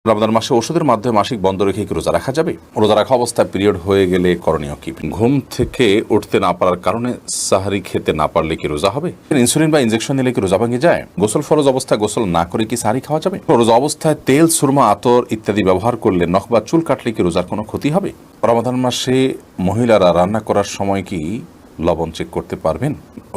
রমজান মাসে ওষুধের মাধ্যমে মাসিক বন্ধ রেখে কি রোজা রাখা যাবে? রোজা রাখা অবস্থায় পিরিয়ড হয়ে গেলে করণীয় কি? ঘুম থেকে উঠতে না পারার কারণে সাহারি খেতে না পারলে কি রোজা হবে? ইনসুলিন বা ইনজেকশন নিলে কি রোজা ভেঙে যায়? গোসল ফরজ অবস্থায় গোসল না করে কি সাহারি খাওয়া যাবে? রোজা অবস্থায় তেল, সুরমা, আতর ইত্যাদি ব্যবহার করলে নখ বা চুল কাটলে কি রোজার কোনো ক্ষতি হবে? রমাদান মাসে মহিলারা রান্না করার সময় কি লবণ চেক করতে পারবেন?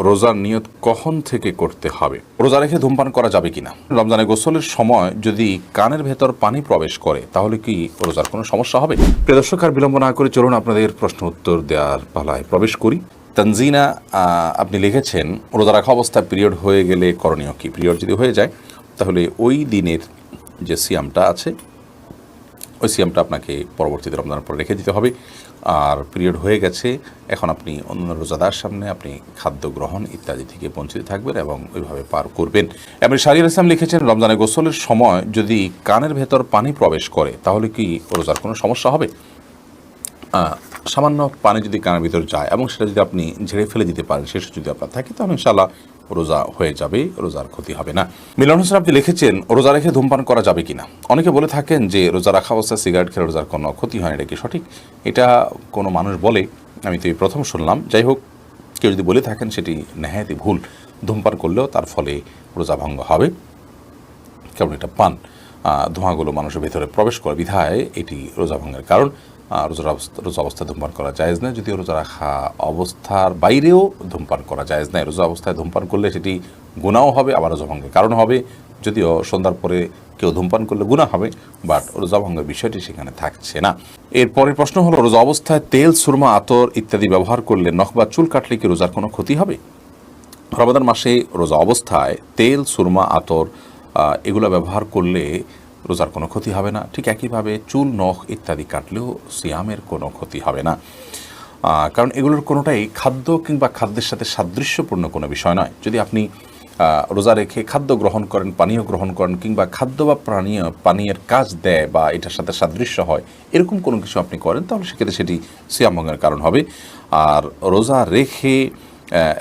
রোজার নিয়ত কখন থেকে করতে হবে? রোজা রেখে ধূমপান করা যাবে কিনা? রমজানে গোসলের সময় যদি কানের ভেতর পানি প্রবেশ করে তাহলে কি রোজার কোনো সমস্যা হবে? প্রিয় দর্শক, আর বিলম্ব না করে চলুন আপনাদের প্রশ্ন উত্তর দেওয়ার পালায় প্রবেশ করি। তানজিনা আপনি লিখেছেন, রোজা রাখা অবস্থায় পিরিয়ড হয়ে গেলে করণীয় কি? পিরিয়ড যদি হয়ে যায় তাহলে ওই দিনের যে সিয়ামটা আছে ওই সিয়ামটা আপনাকে পরবর্তীতে রমজানের পর রেখে দিতে হবে। আর পিরিয়ড হয়ে গেছে, এখন আপনি অন্য রোজাদার সামনে আপনি খাদ্য গ্রহণ ইত্যাদি থেকে বঞ্চিত থাকবেন এবং ওইভাবে পার করবেন। এমনি শাহরিয়ার ইসলাম লিখেছেন, রমজানে গোসলের সময় যদি কানের ভেতর পানি প্রবেশ করে তাহলে কি রোজার কোনো সমস্যা হবে? সামান্য পানি যদি কানের ভিতর যায় এবং সেটা যদি আপনি ঝেড়ে ফেলে দিতে পারেন, শেষ যদি আপনার থাকে, তাহলে ইনশাআল্লাহ রোজা হয়ে যাবে, রোজার ক্ষতি হবে না। মিলন হোসেন আপনি লিখেছেন, রোজা রেখে ধূমপান করা যাবে কিনা? অনেকে বলে থাকেন যে রোজা রাখা অবস্থায় সিগারেট খেলে রোজার কোনো ক্ষতি হয় না, এটা কি সঠিক? এটা কোনো মানুষ বলে, আমি তো এই প্রথম শুনলাম। যাই হোক, কেউ যদি বলে থাকেন সেটি নেহায়াতি ভুল। ধূমপান করলেও তার ফলে রোজা ভঙ্গ হবে, কারণ এটা পান ধোঁয়াগুলো মানুষের ভেতরে প্রবেশ করে, বিধায় এটি রোজা ভঙ্গের কারণ। রোজা অবস্থায় ধূমপান করা জায়েজ নয়, যদিও রোজা রাখা অবস্থার বাইরেও ধূমপান করা জায়েজ নয়। রোজা অবস্থায় ধূমপান করলে সেটি গুনাহও হবে, আবার রোজা ভঙ্গের কারণ হবে। যদিও সন্ধ্যার পরে কেউ ধূমপান করলে গুনাহ হবে, বাট রোজা ভঙ্গের বিষয়টি সেখানে থাকছে না। এরপরের প্রশ্ন হলো, রোজা অবস্থায় তেল, সুরমা, আতর ইত্যাদি ব্যবহার করলে নখ বা চুল কাটলে কি রোজার কোনো ক্ষতি হবে? রমাদান মাসে রোজা অবস্থায় তেল, সুরমা, আতর এগুলো ব্যবহার করলে রোজার কোনো ক্ষতি হবে না। ঠিক একইভাবে চুল, নখ ইত্যাদি কাটলেও সিয়ামের কোনো ক্ষতি হবে না, কারণ এগুলোর কোনোটাই খাদ্য কিংবা খাদ্যের সাথে সাদৃশ্যপূর্ণ কোনো বিষয় নয়। যদি আপনি রোজা রেখে খাদ্য গ্রহণ করেন, পানীয় গ্রহণ করেন, কিংবা খাদ্য বা পানীয়ের কাজ দেয় বা এটার সাথে সাদৃশ্য হয়, এরকম কোনো কিছু আপনি করেন, তাহলে সেক্ষেত্রে সেটি সিয়াম ভঙ্গের কারণ হবে। আর রোজা রেখে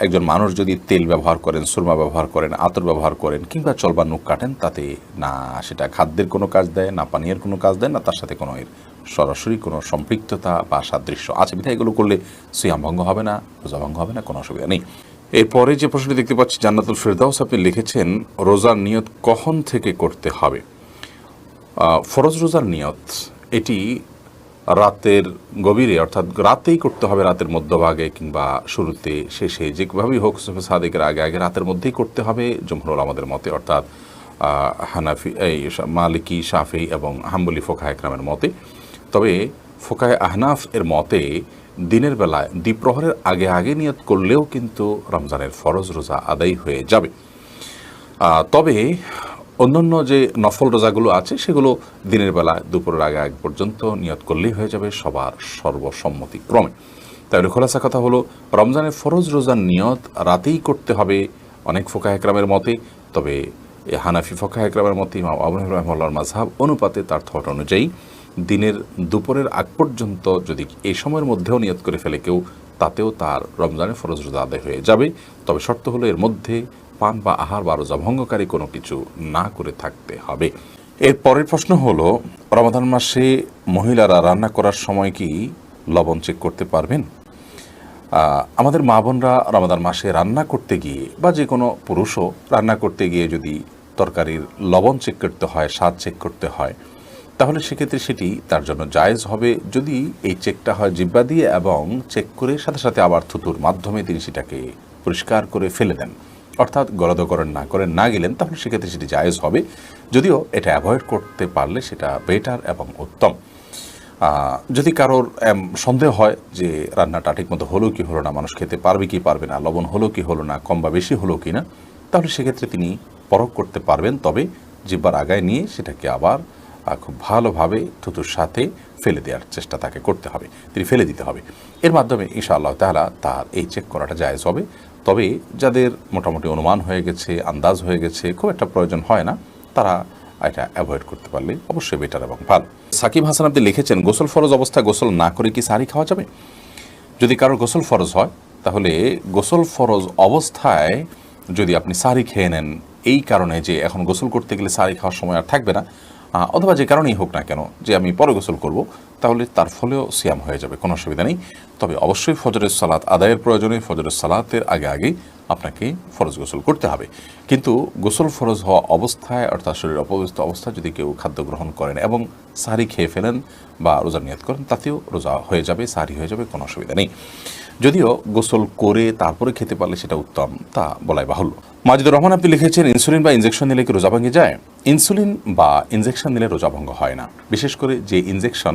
একজন মানুষ যদি তেল ব্যবহার করেন, সুরমা ব্যবহার করেন, আতর ব্যবহার করেন, কিংবা চলবা নখ কাটেন, তাতে না সেটা খাদ্যের কোনো কাজ দেয়, না পানীয়ের কোনো কাজ দেয়, না তার সাথে কোনো এর সরাসরি কোনো সম্পৃক্ততা বা সাদৃশ্য আছে, বিধায় এগুলো করলে সিয়াম ভঙ্গ হবে না, রোজা ভঙ্গ হবে না, কোনো অসুবিধা নেই। এরপরে যে প্রশ্নটি দেখতে পাচ্ছি, জান্নাতুল ফেরদাউস আপনি লিখেছেন, রোজার নিয়ত কখন থেকে করতে হবে? ফরজ রোজার নিয়ত এটি রাতের গভীরে, অর্থাৎ রাতেই করতে হবে, রাতের মধ্যভাগে কিংবা শুরুতে, শেষে, যেভাবেই হোক সাদেকের আগে আগে রাতের মধ্যেই করতে হবে জমহুর আমাদের মতে, অর্থাৎ হানাফি, মালিকি, শাফি এবং হাম্বলি ফোকাহে একরামের মতে। তবে ফোকাহে আহনাফ এর মতে দিনের বেলায় দ্বিপ্রহরের আগে আগে নিয়ত করলেও কিন্তু রমজানের ফরজ রোজা আদায় হয়ে যাবে। তবে অন্যান্য যে নফল রোজাগুলো আছে সেগুলো দিনের বেলা দুপুরের আগে আগ পর্যন্ত নিয়ত করলেই হয়ে যাবে সবার সর্বসম্মতিক্রমে। তাহলে খোলাসা কথা হলো, রমজানের ফরজ রোজার নিয়ত রাতেই করতে হবে অনেক ফোকাহে একরামের মতে। তবে হানাফি ফোকাহে একরামের মতে, ইমাম আবু হানিফা রাহিমাহুল্লাহর মাযহাব অনুপাতে, তার থট অনুযায়ী দিনের দুপুরের আগ পর্যন্ত যদি এই সময়ের মধ্যেও নিয়ত করে ফেলে কেউ, তাতেও তার রমজানের ফরজ রোজা আদায় হয়ে যাবে। তবে শর্ত হলো এর মধ্যে পান বা আহার বা রোজা ভঙ্গকারী কোনো কিছু না করে থাকতে হবে। এর পরের প্রশ্ন হলো, রমাদান মাসে মহিলারা রান্না করার সময় কি লবণ চেক করতে পারবেন? আমাদের মা বোনরা রমাদান মাসে রান্না করতে গিয়ে, বা যে কোনো পুরুষও রান্না করতে গিয়ে যদি তরকারির লবণ চেক করতে হয়, স্বাদ চেক করতে হয়, তাহলে সেক্ষেত্রে সেটি তার জন্য জায়েজ হবে, যদি এই চেকটা হয় জিহ্বা দিয়ে এবং চেক করে সাথে সাথে আবার থুতুর মাধ্যমে তিনি সেটাকে পরিষ্কার করে ফেলে দেন, অর্থাৎ গলদকরণ না গেলেন, তাহলে সেক্ষেত্রে সেটি জায়েজ হবে। যদিও এটা অ্যাভয়েড করতে পারলে সেটা বেটার এবং উত্তম। যদি কারোর সন্দেহ হয় যে রান্নাটা ঠিকমতো হলো কি হলো না, মানুষ খেতে পারবে কি পারবে না, লবণ হলো কি হলো না, কম বা বেশি হলো কি না, তাহলে সেক্ষেত্রে তিনি পরখ করতে পারবেন। তবে জিহ্বার আগায় নিয়ে সেটাকে আবার খুব ভালোভাবে থুতুর সাথে ফেলে দেওয়ার চেষ্টা তাকে করতে হবে, তিনি ফেলে দিতে হবে। এর মাধ্যমে ইনশাআল্লাহ তাআলা তার এই চেক করাটা জায়েজ হবে। তবে যাদের মোটামুটি অনুমান হয়ে গেছে, আন্দাজ হয়ে গেছে, খুব একটা প্রয়োজন হয় না, তারা এটা অ্যাভয়েড করতে পারলে অবশ্যই বেটার এবং ভালো। সাকিব হাসান আপনি লিখেছেন, গোসল ফরজ অবস্থায় গোসল না করে কি সাহারি খাওয়া যাবে? যদি কারোর গোসল ফরজ হয়, তাহলে গোসল ফরজ অবস্থায় যদি আপনি সাহারি খেয়ে নেন, এই কারণে যে এখন গোসল করতে গেলে সাহারি খাওয়ার সময় আর থাকবে না, অথবা যে কারণেই হোক না কেন যে আমি পরে গোসল করব, তাহলে তার ফলেও সিয়াম হয়ে যাবে, কোনো অসুবিধা নেই। তবে অবশ্যই ফজরের সালাত আদায়ের প্রয়োজনে ফজরের সালাতের আগে আগেই আপনাকে ফরজ গোসল করতে হবে। কিন্তু গোসল ফরজ হওয়া অবস্থায় অর্থাৎ শরীর অপবিত্র অবস্থায় যদি কেউ খাদ্য গ্রহণ করেন এবং সাহরি খেয়ে ফেলেন বা রোজার নিয়ত করেন, তাতেও রোজা হয়ে যাবে, সাহরি হয়ে যাবে, কোনো অসুবিধা নেই। যদিও গোসল করে তারপরে খেতে পারলে সেটা উত্তম, তা বলাই বাহুল্য। মাজিদুর রহমান আপনি লিখেছেন, ইনসুলিন বা ইনজেকশন নিলে কি রোজা ভেঙে যায়? ইনসুলিন বা ইনজেকশন নিলে রোজা ভঙ্গ হয় না। বিশেষ করে যে ইনজেকশন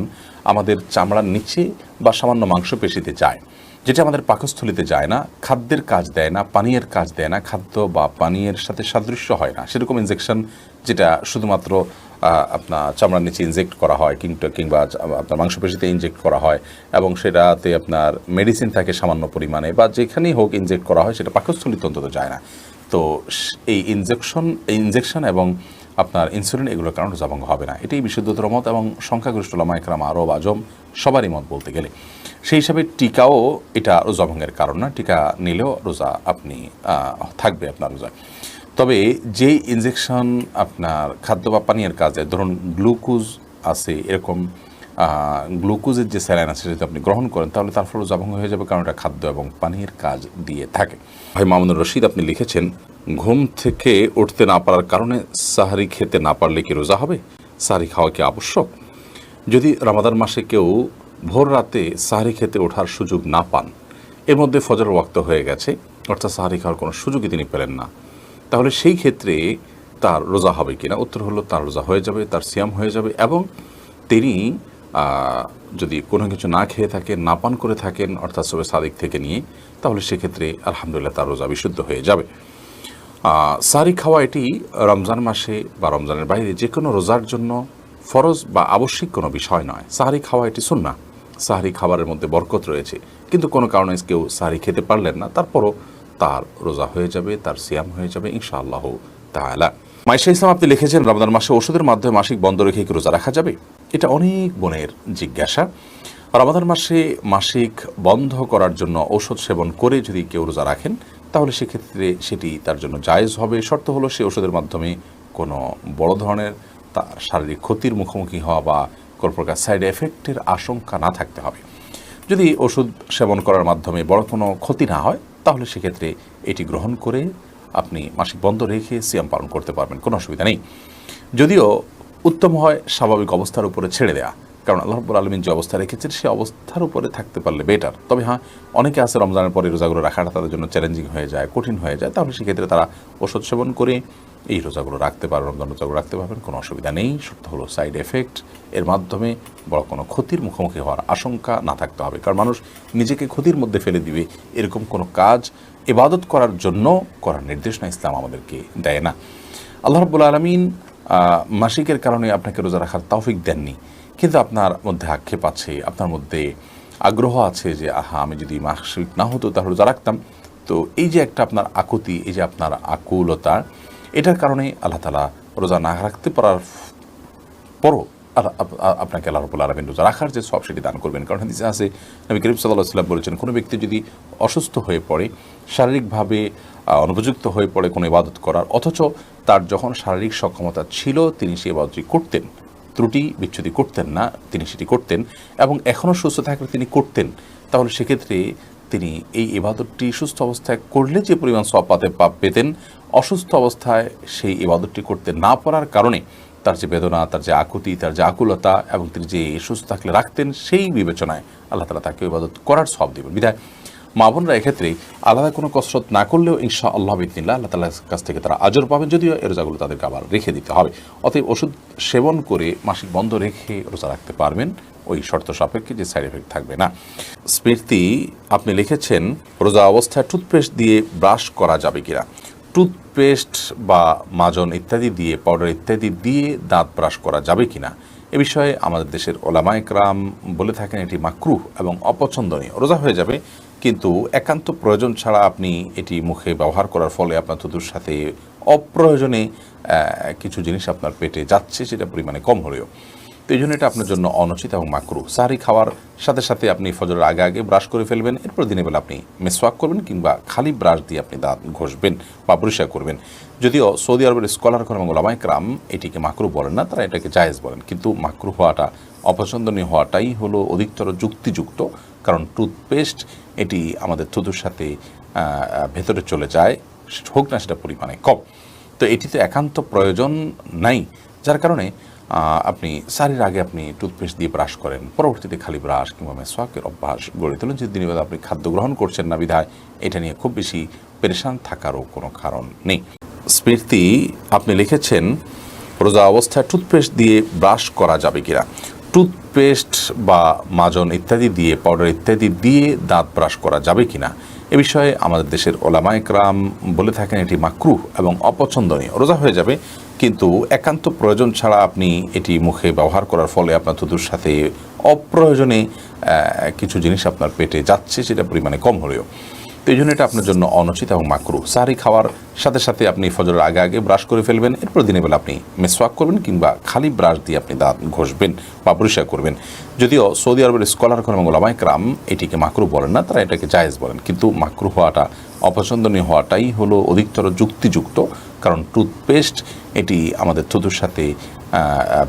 আমাদের চামড়ার নিচে বা সামান্য মাংসপেশিতে যায়, যেটা আমাদের পাকস্থলিতে যায় না, খাদ্যের কাজ দেয় না, পানীয়ের কাজ দেয় না, খাদ্য বা পানীয়ের সাথে সাদৃশ্য হয় না, সেরকম ইনজেকশন যেটা শুধুমাত্র আপনার চামড়ার নিচে ইনজেক্ট করা হয় কিংবা আপনার মাংসপেশিতে ইনজেক্ট করা হয় এবং সেটাতে আপনার মেডিসিন থাকে সামান্য পরিমাণে, বা যেখানেই হোক ইনজেক্ট করা হয়, সেটা পাকস্থলিতে অন্তত যায় না। তো এই ইনজেকশন এবং আপনার ইনসুলিন এগুলোর কারণে রোজা ভঙ্গ হবে না, এটাই বিশুদ্ধতর মত এবং সংখ্যাগরিষ্ঠ উলামা ইকরাম আরব আজম সবারই মত বলতে গেলে। সেই হিসাবে টিকাও এটা রোজা ভঙ্গের কারণ না, টিকা নিলেও রোজা আপনি থাকবে আপনার রোজা। তবে যেই ইনজেকশন আপনার খাদ্য বা পানীয়ের কাজে, ধরুন গ্লুকোজ আছে, এরকম গ্লুকোজের যে স্যালাইন আছে যদি আপনি গ্রহণ করেন, তাহলে তার ফলে রোজা ভঙ্গ হয়ে যাবে, কারণ এটা খাদ্য এবং পানীয়ের কাজ দিয়ে থাকে। ভাই মামুনুর রশিদ আপনি লিখেছেন, ঘুম থেকে উঠতে না পারার কারণে সাহারি খেতে না পারলে কি রোজা হবে? সাহারি খাওয়া কি আবশ্যক? যদি রমাদান মাসে কেউ ভোর রাতে সাহারি খেতে ওঠার সুযোগ না পান, এর মধ্যে ফজর ওয়াক্ত হয়ে গেছে, অর্থাৎ সাহারি খাওয়ার কোনো সুযোগই তিনি পেলেন না, তাহলে সেই ক্ষেত্রে তার রোজা হবে কিনা? উত্তর হলো তার রোজা হয়ে যাবে, তার সিয়াম হয়ে যাবে। এবং তিনি যদি কোনো কিছু না খেয়ে থাকেন, না পান করে থাকেন, অর্থাৎ সবে সাদিক থেকে নিয়ে, তাহলে সেক্ষেত্রে আলহামদুলিল্লাহ তার রোজা বিশুদ্ধ হয়ে যাবে। সাহারি খাওয়া এটি রমজান মাসে বা রমজানের বাইরে যে কোনো রোজার জন্য ফরজ বা আবশ্যিক কোনো বিষয় নয়। সাহারি খাওয়া এটি সুন্নাহ, সাহারি খাবারের মধ্যে বরকত রয়েছে। কিন্তু কোনো কারণে কেউ সাহারি খেতে পারলেন না, তারপরও তার রোজা হয়ে যাবে, তার সিয়াম হয়ে যাবে ইনশাআল্লাহ তাআলা। মাইশা ইসলাম আপনি লিখেছেন, রমজান মাসে ওষুধের মাধ্যমে মাসিক বন্ধ রেখে কি রোজা রাখা যাবে? এটা অনেক বোনের জিজ্ঞাসা। রমজান মাসে মাসিক বন্ধ করার জন্য ঔষধ সেবন করে যদি কেউ রোজা রাখেন, তাহলে সেক্ষেত্রে সেটি তার জন্য জায়েজ হবে। শর্ত হলো সে ওষুধের মাধ্যমে কোনো বড় ধরনের তার শারীরিক ক্ষতির মুখোমুখি হওয়া বা কোনো প্রকার সাইড এফেক্টের আশঙ্কা না থাকতে হবে। যদি ওষুধ সেবন করার মাধ্যমে বড় কোনো ক্ষতি না হয়, তাহলে সেক্ষেত্রে এটি গ্রহণ করে আপনি মাসিক বন্ধ রেখে সিয়াম পালন করতে পারবেন, কোনো অসুবিধা নেই। যদিও উত্তম হয় স্বাভাবিক অবস্থার উপরে ছেড়ে দেয়া, কারণ আল্লাহ রাব্বুল আলামিন যে অবস্থা রেখেছেন সে অবস্থার উপরে থাকতে পারলে বেটার। তবে হ্যাঁ, অনেকে আছে রমজানের পরে রোজাগুলো রাখাটা তাদের জন্য চ্যালেঞ্জিং হয়ে যায়, কঠিন হয়ে যায়, তাহলে সেক্ষেত্রে তারা ওষুধ সেবন করে এই রোজাগুলো রাখতে পারবে, রমজান রোজাগুলো রাখতে পারবেন, কোনো অসুবিধা নেই। শর্ত হলো সাইড এফেক্ট এর মাধ্যমে বড় কোনো ক্ষতির মুখোমুখি হওয়ার আশঙ্কা না থাকতে হবে। কারণ মানুষ নিজেকে ক্ষতির মধ্যে ফেলে দিবে এরকম কোনো কাজ ইবাদত করার জন্য করার নির্দেশনা ইসলাম আমাদেরকে দেয় না। আল্লাহ রাব্বুল আলামিন মাসিকের কারণে আপনাকে রোজা রাখার তৌফিক দেননি, কিন্তু আপনার মধ্যে আক্ষেপ আছে, আপনার মধ্যে আগ্রহ আছে যে আমি যদি মাসিক না হতো তাহলে রোজা রাখতাম। তো এই যে একটা আপনার আকুতি, এই যে আপনার আকুলতা, এটার কারণে আল্লাহ তাআলা রোজা না রাখতে পারার পরও আপনাকে আল্লাহ রাব্বুল আলামিন রোজা রাখার যে সওয়াব সেটি দান করবেন। কারণ হাদিসে আছে, নবী করিম সাল্লাল্লাহু আলাইহি ওয়াসাল্লাম বলেছেন, কোনো ব্যক্তি যদি অসুস্থ হয়ে পড়ে, শারীরিকভাবে অনুপযুক্ত হয়ে পড়ে কোনো ইবাদত করার, অথচ তার যখন শারীরিক সক্ষমতা ছিল তিনি সেই ইবাদতটি করতেন, ত্রুটি বিচ্ছুতি করতেন না, তিনি সেটি করতেন এবং এখনও সুস্থ থাকলে তিনি করতেন, তাহলে সেক্ষেত্রে তিনি এই ইবাদতটি সুস্থ অবস্থায় করলে যে পরিমাণ সওয়াব পেতেন, অসুস্থ অবস্থায় সেই ইবাদতটি করতে না পারার কারণে তার যে বেদনা, তার যে আকুতি, তার যে আকুলতা এবং তিনি যে সুস্থ থাকলে রাখতেন, সেই বিবেচনায় আল্লাহ তাআলা তাকে ইবাদত করার সওয়াব দেবেন। বিধায় মা বোনরা এক্ষেত্রে আলাদা কোনো কসরত না করলেও ইনশাআল্লাহ বিইذনিল্লাহ আল্লাহ তাআলার কাছ থেকে তারা আজর পাবেন, যদিও এই রোজাগুলো তাদেরকে আবার রেখে দিতে হবে। অতএব ওষুধ সেবন করে মাসিক বন্ধ রেখে রোজা রাখতে পারবেন, ওই শর্ত সাপেক্ষে যে সাইড এফেক্ট থাকবে না। স্মৃতি আপনি লিখেছেন, রোজা অবস্থায় টুথপেস্ট দিয়ে ব্রাশ করা যাবে কিনা? টুথপেস্ট বা মাজন ইত্যাদি দিয়ে, পাউডার ইত্যাদি দিয়ে দাঁত ব্রাশ করা যাবে কিনা, এ বিষয়ে আমাদের দেশের ওলামা ইকরাম বলে থাকেন এটি মাকরুহ এবং অপছন্দনীয়। রোজা হয়ে যাবে, কিন্তু একান্ত প্রয়োজন ছাড়া আপনি এটি মুখে ব্যবহার করার ফলে আপনার থুতুর সাথে অপ্রয়োজনে কিছু জিনিস আপনার পেটে যাচ্ছে, সেটা পরিমাণে কম হলেও তো এই জন্য এটা আপনার জন্য অনুচিত এবং মাকরুহ। সাহরি খাওয়ার সাথে সাথে আপনি ফজরের আগে আগে ব্রাশ করে ফেলবেন, এরপর দিনের বেলা আপনি মেসওয়াক করবেন কিংবা খালি ব্রাশ দিয়ে আপনি দাঁত ঘষবেন বা পরিষ্কার করবেন। যদিও সৌদি আরবের স্কলারগণ এবং ওলামায়ে কেরাম এটিকে মাকরুহ বলেন না, তারা এটাকে জায়েজ বলেন, কিন্তু মাকরুহ হওয়াটা, অপছন্দনীয় হওয়াটাই হলো অধিকতর যুক্তিযুক্ত। কারণ টুথপেস্ট এটি আমাদের থুতুর সাথে ভেতরে চলে যায়, হোক না সেটা পরিমাণে কম। তো এটিতে একান্ত প্রয়োজন নাই, যার কারণে আপনি সারির আগে আপনি টুথপেস্ট দিয়ে ব্রাশ করেন, পরবর্তীতে খালি ব্রাশ কিংবা মেসওয়াকের অভ্যাস গড়ে তোলেন। যে দিনের বেলা আপনি খাদ্য গ্রহণ করছেন না বিধায় এটা নিয়ে খুব বেশি পেরেশান থাকারও কোনো কারণ নেই। স্মৃতি আপনি লিখেছেন রোজা অবস্থায় টুথপেস্ট দিয়ে ব্রাশ করা যাবে কিনা। টুথপেস্ট বা মাজন ইত্যাদি দিয়ে, পাউডার ইত্যাদি দিয়ে দাঁত ব্রাশ করা যাবে কিনা এ বিষয়ে আমাদের দেশের ওলামায়ে কেরাম বলে থাকেন এটি মাকরুহ এবং অপছন্দনীয়। রোজা হয়ে যাবে, কিন্তু একান্ত প্রয়োজন ছাড়া আপনি এটি মুখে ব্যবহার করার ফলে আপনার থুতুর সাথে অপ্রয়োজনে কিছু জিনিস আপনার পেটে যাচ্ছে, সেটা পরিমাণে কম হলেও। তো এই জন্য এটা আপনার জন্য অনুচিত এবং মাকরুহ। সাহরি খাওয়ার সাথে সাথে আপনি ফজরের আগে আগে ব্রাশ করে ফেলবেন, এরপর দিনের বেলা আপনি মেসওয়াক করবেন কিংবা খালি ব্রাশ দিয়ে আপনি দাঁত ঘষবেন বা পরিষ্কার করবেন। যদিও সৌদি আরবের স্কলারগণ এবং ওলামায়ে কেরাম এটিকে মাকরুহ বলেন না, তারা এটাকে জায়েজ বলেন, কিন্তু মাকরুহ হওয়াটা, অপছন্দনীয় হওয়াটাই হলো অধিকতর যুক্তিযুক্ত। কারণ টুথপেস্ট এটি আমাদের থুতুর সাথে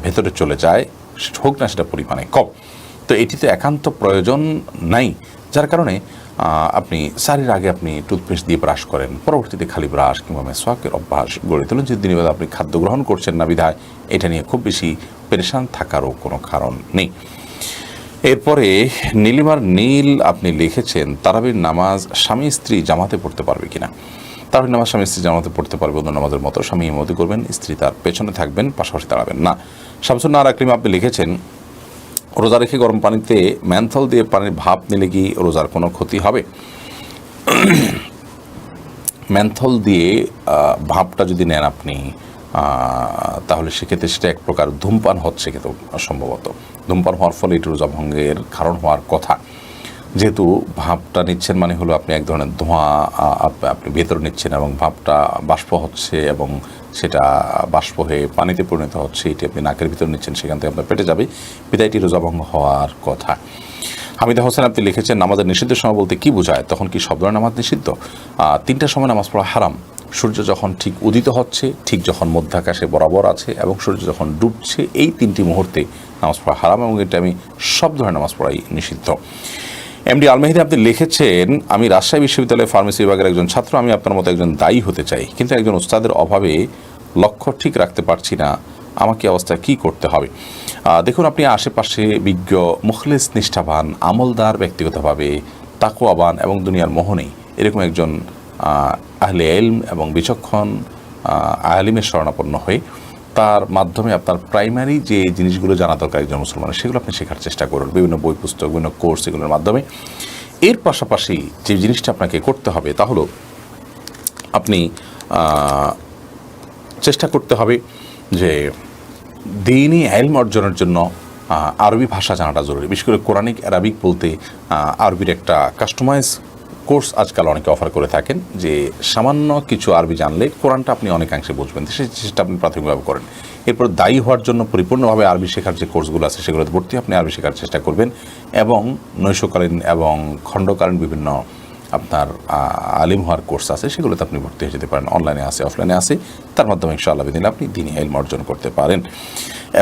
ভেতরে চলে যায়, হোক না সেটা পরিমাণে কম। তো এটিতে একান্ত প্রয়োজন নাই, যার কারণে আপনি সারির আগে আপনি টুথপেস্ট দিয়ে ব্রাশ করেন, পরবর্তীতে খালি ব্রাশ কিংবা মেসওয়াকের অভ্যাস গড়ে তোলেন। যে দিনের বেলা আপনি খাদ্য গ্রহণ করছেন না বিধায় এটা নিয়ে খুব বেশি পেরেশান থাকারও কোনো কারণ নেই। এরপরে নীলিমার নীল আপনি লিখেছেন তারাবির নামাজ স্বামী স্ত্রী জামাতে পড়তে পারবে কিনা। তারাবির নামাজ স্বামী স্ত্রী জামাতে পড়তে পারবে, অন্য নামাজের মতো স্বামী ইমামতি করবেন, স্ত্রী তার পেছনে থাকবেন, পাশাপাশি দাঁড়াবেন না। শামসুন নাহার আকলিম আপনি লিখেছেন রোজা রেখে গরম পানিতে ম্যান্থল দিয়ে পানির ভাপ নিলে কি রোজার কোনো ক্ষতি হবে। ম্যান্থল দিয়ে ভাপটা যদি নেন আপনি, তাহলে সেক্ষেত্রে সেটা এক প্রকার ধূমপান হচ্ছে, কিন্তু সম্ভবত ধূমপান হওয়ার ফলে এটি রোজা ভঙ্গের কারণ হওয়ার কথা। যেহেতু ভাপটা নিচ্ছেন মানে হলো আপনি এক ধরনের ধোঁয়া আপনি ভেতরে নিচ্ছেন এবং ভাপটা বাষ্প হচ্ছে এবং সেটা বাষ্প হয়ে পানিতে পরিণত হচ্ছে, এটি আপনি নাকের ভিতর নিচ্ছেন, সেখান থেকে আপনার পেটে যাবে, বিদায়টি রোজা ভঙ্গ হওয়ার কথা। হামিদা হোসেন আপনি লিখেছেন নামাজের নিষিদ্ধের সময় বলতে কি বোঝায়, তখন কি সব ধরনের নামাজ নিষিদ্ধ। 3টার সময় নামাজ পড়া হারাম। সূর্য যখন ঠিক উদিত হচ্ছে, ঠিক যখন মধ্যাকাশে বরাবর আছে এবং সূর্য যখন ডুবছে, এই 3টি মুহূর্তে নামাজ পড়া হারাম এবং এটা আমি সব ধরনের নামাজ পড়াই নিষিদ্ধ। এমডি আল মেহেদি আপনি লিখেছেন আমি রাজশাহী বিশ্ববিদ্যালয়ের ফার্মেসি বিভাগের একজন ছাত্র, আমি আপনার মতো একজন দায়ী হতে চাই, কিন্তু একজন ওস্তাদের অভাবে লক্ষ্য ঠিক রাখতে পারছি না, আমাকে অবস্থায় কি করতে হবে। দেখুন, আপনি আশেপাশে বিজ্ঞ, মুখলিস, নিষ্ঠাবান, আমলদার, ব্যক্তিগতভাবে তাকওয়াবান এবং দুনিয়ার মোহনেই এরকম একজন আহলে ইলম এবং বিচক্ষণ আলিমের শরণাপন্ন হয়ে তার মাধ্যমে আপনার প্রাইমারি যে জিনিসগুলো জানা দরকার একজন মুসলমানের, সেগুলো আপনি শেখার চেষ্টা করুন বিভিন্ন বই পুস্তক, বিভিন্ন কোর্স, এগুলোর মাধ্যমে। এর পাশাপাশি যে জিনিসটা আপনাকে করতে হবে তা হলো আপনি চেষ্টা করতে হবে যে দ্বীনি ইলম অর্জনের জন্য আরবি ভাষা জানাটা জরুরি। বিশেষ করে কোরআনিক আরবিক বলতে আরবির একটা কাস্টমাইজ কোর্স আজকাল অনেকে অফার করে থাকেন, যে সামান্য কিছু আরবি জানলে কোরআনটা আপনি অনেকাংশে বুঝবেন, সেটা আপনি প্রাথমিকভাবে করেন। এরপর দায়ী হওয়ার জন্য পরিপূর্ণভাবে আরবি শেখার যে কোর্সগুলো আছে সেগুলোতে ভর্তি আপনি আরবি শেখার চেষ্টা করবেন, এবং নৈশকালীন এবং খণ্ডকালীন বিভিন্ন আপনার আলিম হওয়ার কোর্স আছে, সেগুলোতে আপনি ভর্তি হয়ে যেতে পারেন। অনলাইনে আছে, অফলাইনে আছে, তার মাধ্যমে ইনশাআল্লাহ দিন আপনি দ্বীনি ইলম অর্জন করতে পারেন।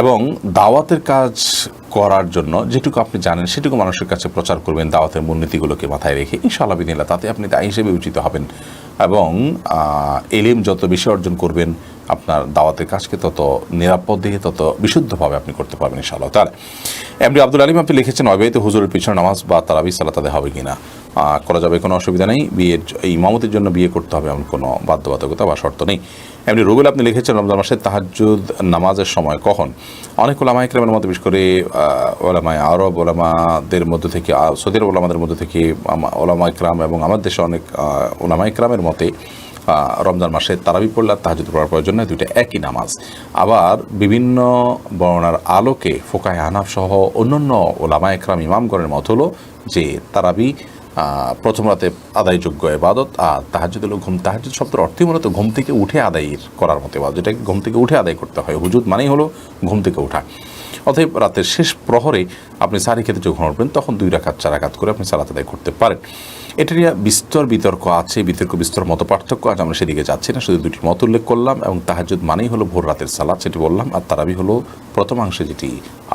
এবং দাওয়াতের কাজ করার জন্য যেটুকু আপনি জানেন সেটুকু মানুষের কাছে প্রচার করবেন, দাওয়াতের মূলনীতিগুলোকে মাথায় রেখে ইনশাআল্লাহ বিদিনিল্লাহ তাতে আপনি দায়ী হিসেবে উচিত হবেন। এবং ইলম যত বেশি অর্জন করবেন, আপনার দাওয়াতের কাজকে তত নিরাপদে, তত বিশুদ্ধভাবে আপনি করতে পারবেন ইনশাআল্লাহ তাআলা। এমডি আব্দুল আলিম আপনি লিখেছেন অবিবাহিত হুজুরের পিছনে নামাজ বা তারাবি সালাত আদায় হবে কিনা। করা যাবে, কোনো অসুবিধা নেই। বিয়ের এই ইমামতির জন্য বিয়ে করতে হবে এমন কোনো বাধ্যবাধকতা বা শর্ত নেই। এমনি রুবেল আপনি লিখেছেন রমজান মাসে তাহাজ্জুদ নামাজের সময় কখন। অনেক ওলামায়ে কেরামের মধ্যে, বিশেষ করে ওলামায়ে আরব ওলামাদের মধ্যে থেকে, সৌদি আরব ওলামাদের মধ্যে থেকে ওলামায়ে কেরাম এবং আমাদের দেশে অনেক ওলামায়ে কেরামের মতে রমজান মাসে তারাবি পড়লে তাহাজ্জুদ পড়ার প্রয়োজন নয়, দুইটা একই নামাজ। আবার বিভিন্ন বর্ণনার আলোকে ফোকাহে হানাফ সহ অন্যান্য ওলামায়ে কেরাম ইমামগণের মত হলো যে তারাবি প্রথম রাতে আদায়যোগ্য ইবাদত, আর তাহাজ্জুদ হলো তাহাজ্জুদ শব্দের অর্থই মূলত ঘুম থেকে উঠে আদায়ের করার মতো ইবাদত, যেটাকে ঘুম থেকে উঠে আদায় করতে হয়। হুজুদ মানেই হলো ঘুম থেকে ওঠা। অতএব রাতের শেষ প্রহরে আপনি সারি খেতে যখন উঠবেন তখন 2 রাকাত 4 রাকাত করে আপনি সালাত আদায় করতে পারেন। এটা নিয়ে বিতর্ক আছে, বিস্তর মত পার্থক্য, আজ আমরা সেদিকে যাচ্ছি না, শুধু 2টি মত উল্লেখ করলাম। এবং তাহাজ্জুদ মানেই হলো ভোর রাতের সালাত, সেটি বললাম। আর তারাবি হলো প্রথমাংশে যেটি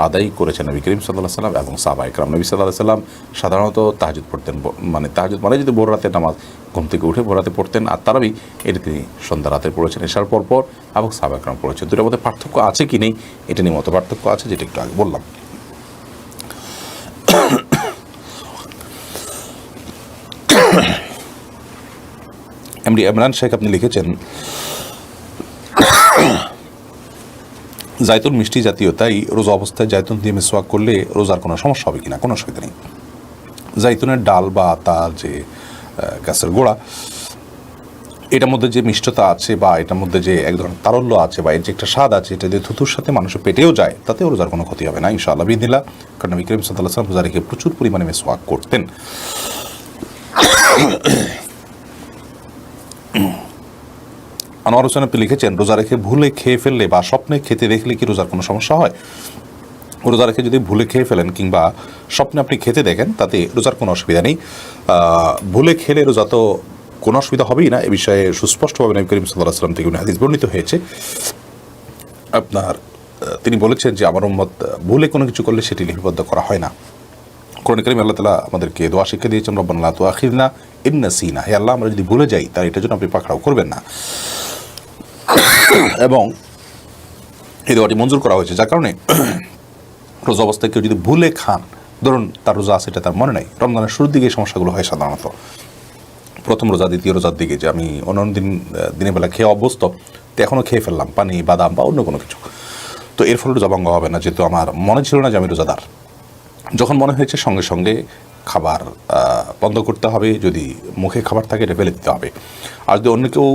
আদায় করেছেন নবী করিম সাল্লাল্লাহু আলাইহি সাল্লাম এবং সাহাবায়ে কেরাম। নবী সাল্লাল্লাহু আলাইহি সাল্লাম সাধারণত তাহাজ্জুদ পড়তেন, মানে তাহাজ্জুদ মানে যদি ভোর রাতের নামাজ ঘুম থেকে উঠে ভোর রাতে পড়তেন। আর তারাবি এটি তিনি সন্ধ্যা রাতে পড়েছেন এশার পর এবং সাহাবায়ে কেরাম পড়েছেন। দুটোর মধ্যে পার্থক্য আছে কি নেই এটা নিয়ে মত পার্থক্য আছে, যেটা একটু আগে বললাম। এমডি ইমরান শেখ আপনি লিখেছেন, জায়তুন মিষ্টি জাতীয়, তাই রোজা অবস্থায় জায়তুন দিয়ে মিসওয়াক করলে রোজার কোনো সমস্যা হবে কিনা? কোনো অসুবিধা নেই। জায়তুনের ডাল বা তার যে গাছের গোড়া, এটার মধ্যে যে মিষ্টতা আছে বা এটার মধ্যে যে এক ধরনের তারল্য আছে বা এর যে একটা স্বাদ আছে, এটা দিয়ে থুতুর সাথে মানুষের পেটেও যায়, তাতেও রোজার কোনো ক্ষতি হবে না ইনশাআল্লাহ বিদিনিল্লাহ। কারণ নবী করিম সাল্লাল্লাহু আলাইহি ওয়াসাল্লাম রোজা রেখে প্রচুর পরিমাণে মিসওয়াক করতেন। আনোয়ার হোসেন আপনি লিখেছেন, রোজা রেখে ভুলে খেয়ে ফেললে বা স্বপ্নে খেতে দেখলে কি রোজার কোনো সমস্যা হয়? রোজা রেখে যদি ভুলে খেয়ে ফেলেন কিংবা স্বপ্নে আপনি খেতে দেখেন, তাতে রোজার কোনো অসুবিধা নেই। ভুলে খেলে রোজা তো কোনো অসুবিধা হবেই না, এ বিষয়ে সুস্পষ্টভাবে নবী করিম সাল্লাল্লাহু আলাইহি ওয়াসাল্লাম থেকে হাদিস বর্ণিত হয়েছে। তিনি বলেছেন যে আমার উম্মত ভুলে কোনো কিছু করলে সেটি লিপিবদ্ধ করা হয় না। কোরআন কারীমে আল্লাহ তাআলা আমাদেরকে দোয়া শিক্ষা দিয়েছেন, রব্বানা লা তুআখিযনা ইন নাসিনা, হে আল্লাহ আমরা যদি ভুলে যাই তার এটার জন্য আপনি পাকড়াও করবেন না। এবং এই দোয়াটি মঞ্জুর করা হয়েছে, যার কারণে রোজা অবস্থায় কেউ যদি ভুলে খান, ধরুন তার রোজা আছে, এটা তার মনে নাই, রমজানের শুরুর দিকে এই সমস্যাগুলো হয় সাধারণত। প্রথম রোজা, দ্বিতীয় রোজার দিকে, যে আমি অন্যান্য দিনের বেলা খেয়ে অভ্যস্ত, তো এখনও খেয়ে ফেললাম পানি, বাদাম বা অন্য কোনো কিছু, তো এর ফলে রোজা ভঙ্গ হবে না, যেহেতু আমার মনে ছিল না যে আমি রোজাদার। যখন মনে হয়েছে সঙ্গে সঙ্গে খাবার বন্ধ করতে হবে, যদি মুখে খাবার থাকে এটা ফেলে দিতে হবে। আর যদি অন্য কেউ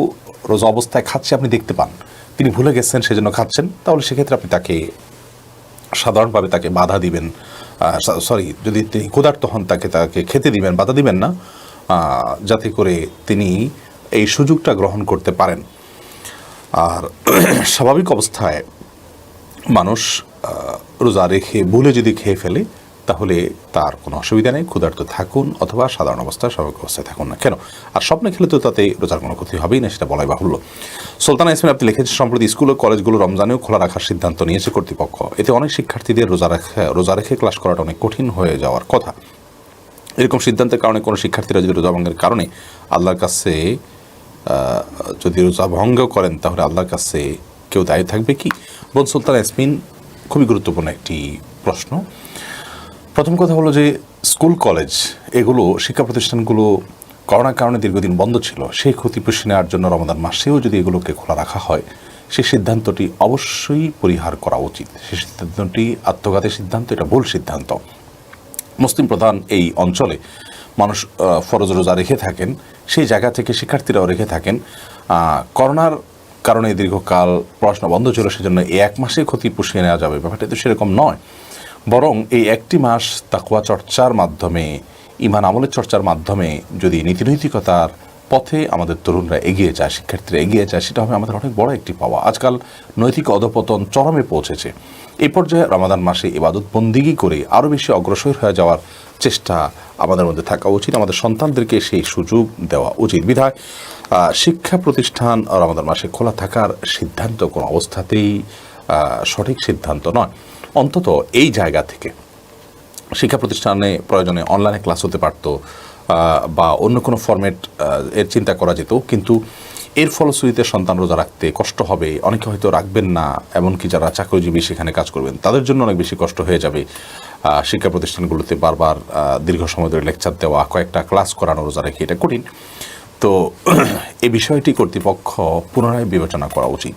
রোজা অবস্থায় খাচ্ছে আপনি দেখতে পান, তিনি ভুলে গেছেন সেজন্য খাচ্ছেন, তাহলে সেক্ষেত্রে আপনি তাকে সাধারণভাবে তাকে বাধা দিবেন, যদি তিনি ক্ষুধার্ত হন তাকে খেতে দিবেন, বাধা দিবেন না, যাতে করে তিনি এই সুযোগটা গ্রহণ করতে পারেন। আর স্বাভাবিক অবস্থায় মানুষ রোজা রেখে ভুলে যদি খেয়ে ফেলে তাহলে তার কোনো অসুবিধা নেই, ক্ষুধার্ত থাকুন অথবা সাধারণ অবস্থায় স্বাভাবিক অবস্থায় থাকুন না কেন। আর স্বপ্নে খেলে তো তাতে রোজার কোনো ক্ষতি হবেই না, সেটা বলাই বাহুল্য। সুলতানা ইসমিন আপনি লিখেছেন, সম্প্রতি স্কুল ও কলেজগুলো রমজানেও খোলা রাখার সিদ্ধান্ত নিয়েছে কর্তৃপক্ষ, এতে অনেক শিক্ষার্থীদের রোজা রেখে ক্লাস করাটা অনেক কঠিন হয়ে যাওয়ার কথা। এরকম সিদ্ধান্তের কারণে কোনো শিক্ষার্থীরা যদি রোজা ভঙ্গের কারণে আল্লাহর কাছে যদি রোজা ভঙ্গ করেন, তাহলে আল্লাহর কাছে কেউ দায়ী থাকবে কি? বোন সুলতানা ইয়াসমিন, খুবই গুরুত্বপূর্ণ একটি প্রশ্ন। প্রথম কথা হলো যে স্কুল কলেজ এগুলো শিক্ষা প্রতিষ্ঠানগুলো করোনার কারণে দীর্ঘদিন বন্ধ ছিল, সেই ক্ষতিপূরণ নেওয়ার জন্য রমাদান মাসেও যদি এগুলোকে খোলা রাখা হয়, সেই সিদ্ধান্তটি অবশ্যই পরিহার করা উচিত। সেই সিদ্ধান্তটি আত্মঘাতী সিদ্ধান্ত, এটা ভুল সিদ্ধান্ত। মুসলিম প্রধান এই অঞ্চলে মানুষ ফরজ রোজা রেখে থাকেন, সেই জায়গা থেকে শিক্ষার্থীরাও রেখে থাকেন। করোনার কারণে দীর্ঘকাল পড়াশোনা বন্ধ ছিল, সেজন্য এই 1 মাসে ক্ষতি পুষিয়ে নেওয়া যাবে, ব্যাপারটা তো সেরকম নয়। বরং এই 1টি মাস তাকওয়া চর্চার মাধ্যমে, ঈমান আমলের চর্চার মাধ্যমে যদি নীতিনৈতিকতার পথে আমাদের তরুণরা এগিয়ে যায়, শিক্ষার্থীরা এগিয়ে যায়, সেটা হবে আমাদের অনেক বড় একটি পাওয়া। আজকাল নৈতিক অধপতন চরমে পৌঁছেছে। এই পর্যায়ে রমাদান মাসে ইবাদত বন্দিগি করে আরও বেশি অগ্রসর হয়ে যাওয়ার চেষ্টা আমাদের মধ্যে থাকা উচিত, আমাদের সন্তানদেরকে সেই সুযোগ দেওয়া উচিত। বিধায় শিক্ষা প্রতিষ্ঠান রমাদান মাসে খোলা থাকার সিদ্ধান্ত কোনো অবস্থাতেই সঠিক সিদ্ধান্ত নয়। অন্তত এই জায়গা থেকে শিক্ষা প্রতিষ্ঠানে প্রয়োজনে অনলাইনে ক্লাস হতে পারত বা অন্য কোনো ফরম্যাট এর চিন্তা করা যেত, কিন্তু এর ফলশ্রুতিতে সন্তান রোজা রাখতে কষ্ট হবে, অনেকে হয়তো রাখবেন না, এমনকি যারা চাকরিজীবী সেখানে কাজ করবেন তাদের জন্য অনেক বেশি কষ্ট হয়ে যাবে। শিক্ষা প্রতিষ্ঠানগুলোতে বারবার দীর্ঘ সময় ধরে লেকচার দেওয়া, কয়েকটা ক্লাস করানো রোজা রেখে, এটা কঠিন। তো এই বিষয়টি কর্তৃপক্ষ পুনরায় বিবেচনা করা উচিত।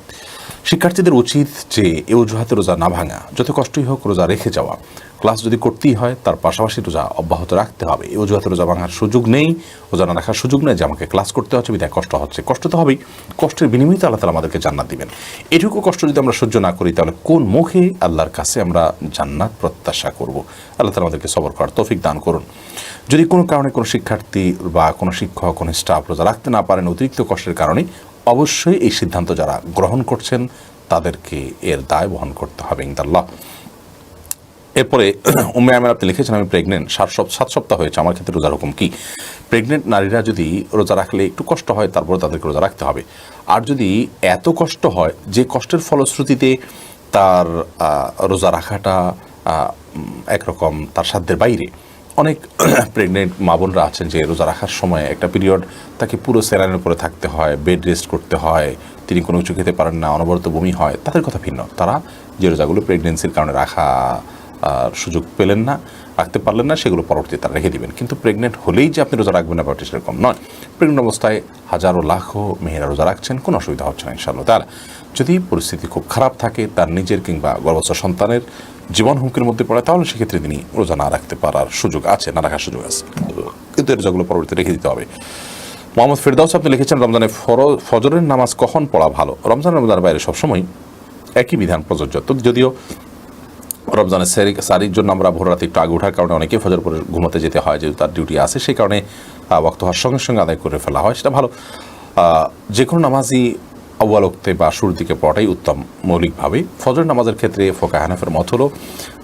শিক্ষার্থীদের উচিত যে এ অজুহাতে রোজা না ভাঙা, যত কষ্টই হোক রোজা রেখে যাওয়া, ক্লাস যদি করতেই হয় তার পাশাপাশি রোজা অব্যাহত রাখতে হবে। এই অজুহাতে রোজা ভাঙার সুযোগ নেই, রোজা না রাখার সুযোগ নেই যে আমাকে ক্লাস করতে হচ্ছে, বিধায় কষ্ট হচ্ছে। কষ্ট তো হবেই, কষ্টের বিনিময়ে আল্লাহ তাআলা আমাদেরকে জান্নাত দিবেন। এটুকু কষ্ট যদি আমরা সহ্য না করি, তাহলে কোন মুখে আল্লাহর কাছে আমরা জান্নাত প্রত্যাশা করব? আল্লাহ তাআলা আমাদেরকে সবর করার তৌফিক দান করুন। যদি কোনো কারণে কোনো শিক্ষার্থী বা কোনো শিক্ষক, কোনো স্টাফ রোজা রাখতে না পারেন অতিরিক্ত কষ্টের কারণে, অবশ্যই এই সিদ্ধান্ত যারা গ্রহণ করছেন তাদেরকে এর দায় বহন করতে হবে ইনশাআল্লাহ। এরপরে উম্মে আমের আপনি লিখেছেন আমি প্রেগনেন্ট 7 সপ্তাহ হয়েছে, আমার ক্ষেত্রে রোজার হুকুম কি? প্রেগনেন্ট নারীরা যদি রোজা রাখলে একটু কষ্ট হয়, তারপরে তাদেরকে রোজা রাখতে হবে। আর যদি এত কষ্ট হয় যে কষ্টের ফলশ্রুতিতে তার রোজা রাখাটা একরকম তার সাধ্যের বাইরে, অনেক প্রেগনেন্ট মা বোনরা আছেন যে রোজা রাখার সময় একটা পিরিয়ড তাকে পুরো স্যালাইনের উপরে থাকতে হয়, বেড রেস্ট করতে হয়, তিনি কোনো কিছু খেতে পারেন না, অনবরত বমি হয়, তাদের কথা ভিন্ন। তারা যে রোজাগুলো প্রেগনেন্সির কারণে রাখা সুযোগ পেলেন না, রাখতে পারলেন না, সেগুলো পরবর্তীতে তারা রেখে দিবেন। কিন্তু প্রেগনেন্ট হলেই যে আপনি রোজা রাখবেন না ব্যাপারটি সেরকম নয়। প্রেগনেন্ট অবস্থায় হাজারো লাখো মেয়েরা রোজা রাখছেন, কোনো অসুবিধা হচ্ছে না ইনশাআল্লাহ তাআলা। যদি পরিস্থিতি খুব খারাপ থাকে, তার নিজের কিংবা গর্ভস্থ সন্তানের জীবন হুমকির মধ্যে পড়ে, তাহলে সেক্ষেত্রে তিনি রোজা না রাখতে পারার সুযোগ আছে, না রাখার সুযোগ আছে, কিন্তু এই রোজাগুলো পরবর্তীতে রেখে দিতে হবে। মোহাম্মদ ফেরদাউস আপনি লিখেছেন রমজানে ফজরের নামাজ কখন পড়া ভালো? রমজানের বাইরে সবসময় একই বিধান প্রযোজ্য। যদিও রমজানের সারির জন্য আমরা ভোর রাতে একটু আগে ওঠার কারণে অনেকে ফজর পরে ঘুমাতে যেতে হয়, যেহেতু তার ডিউটি আছে, সেই কারণে ওয়াক্ত হওয়ার সঙ্গে সঙ্গে আদায় করে ফেলা হয়, সেটা ভালো। যে কোনো নামাজই আউয়াল ওক্তে বা শুরুর দিকে পড়াটাই উত্তম মৌলিকভাবে। ফজর নামাজের ক্ষেত্রে ফোকায়ে হানাফির মত হলো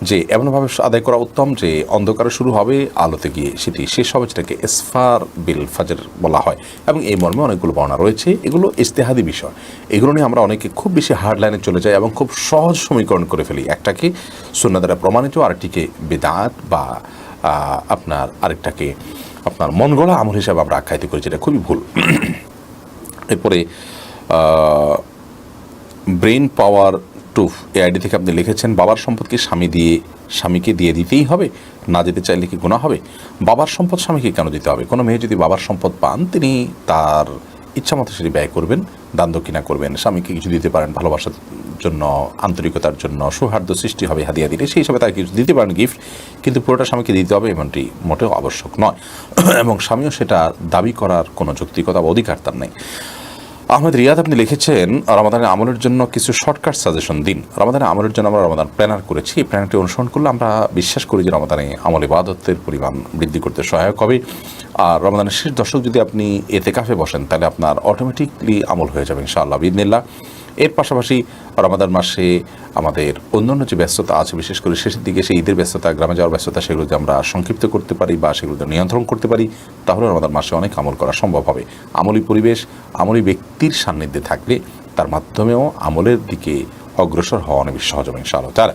যে এমনভাবে আদায় করা উত্তম যে অন্ধকারে শুরু হবে, আলোতে গিয়ে সেটি শেষ হবে, যেটাকে ইসফার বিল ফাজর বলা হয়, এবং এই মর্মে অনেকগুলো বর্ণনা রয়েছে। এগুলো ইজতিহাদি বিষয়, এগুলো নিয়ে আমরা অনেকে খুব বেশি হার্ড লাইনে চলে যাই এবং খুব সহজ সমীকরণ করে ফেলি। একটাকে সুন্নাহ দ্বারা প্রমাণিত, আরেকটিকে বিদআত বা আপনার আরেকটাকে আপনার মন গড়া আমল হিসাবে আমরা আখ্যায়িত করি, যেটা খুবই ভুল। এরপরে ব্রেন পাওয়ার টুফ এই আইডি থেকে আপনি লিখেছেন বাবার সম্পদ কি স্বামীকে দিয়ে দিতেই হবে, না দিতে চাইলে কি গুনাহ হবে? বাবার সম্পদ স্বামীকে কেন দিতে হবে? কোনো মেয়ে যদি বাবার সম্পদ পান, তিনি তার ইচ্ছা মতো সেটি ব্যয় করবেন, দান দক্ষিণা করবেন, স্বামীকে কিছু দিতে পারেন, ভালোবাসার জন্য, আন্তরিকতার জন্য, সৌহার্দ্য সৃষ্টি হবে হাদিয়া দিলে, সেই হিসাবে তাকে কিছু দিতে পারেন গিফট, কিন্তু পুরোটা স্বামীকে দিতে হবে এমনটি মোটেও আবশ্যক নয়, এবং স্বামীও সেটা দাবি করার কোনো যৌক্তিকতা বা অধিকার তার নেই। আহমেদ রিয়াদ আপনি লিখেছেন রমাদানের আমলের জন্য কিছু শর্টকাট সাজেশন দিন। রমাদানের আমলের জন্য আমরা রমাদান প্ল্যানার করেছি, এই প্ল্যানারটি অনুসরণ করলে আমরা বিশ্বাস করি যে রমাদানে আমল ইবাদতের পরিমাণ বৃদ্ধি করতে সহায়ক হবে। আর রমাদানের শেষ দশক যদি আপনি এতেকাফে বসেন, তাহলে আপনার অটোমেটিকলি আমল হয়ে যাবে ইনশাআল্লাহ বিইذনিল্লাহ। এর পাশাপাশি রমাদান মাসে আমাদের অন্যান্য যে ব্যস্ততা আছে, বিশেষ করে শেষের দিকে সেই ঈদের ব্যস্ততা, গ্রামে যাওয়ার ব্যস্ততা, সেগুলোতে আমরা সংক্ষিপ্ত করতে পারি বা সেগুলোতে নিয়ন্ত্রণ করতে পারি, তাহলে রমাদান মাসে অনেক আমল করা সম্ভব হবে। আমলি পরিবেশ, আমলি ব্যক্তির সান্নিধ্যে থাকলে তার মাধ্যমেও আমলের দিকে অগ্রসর হওয়া অনেক সহজ হবে ইনশাআল্লাহ তাআলা।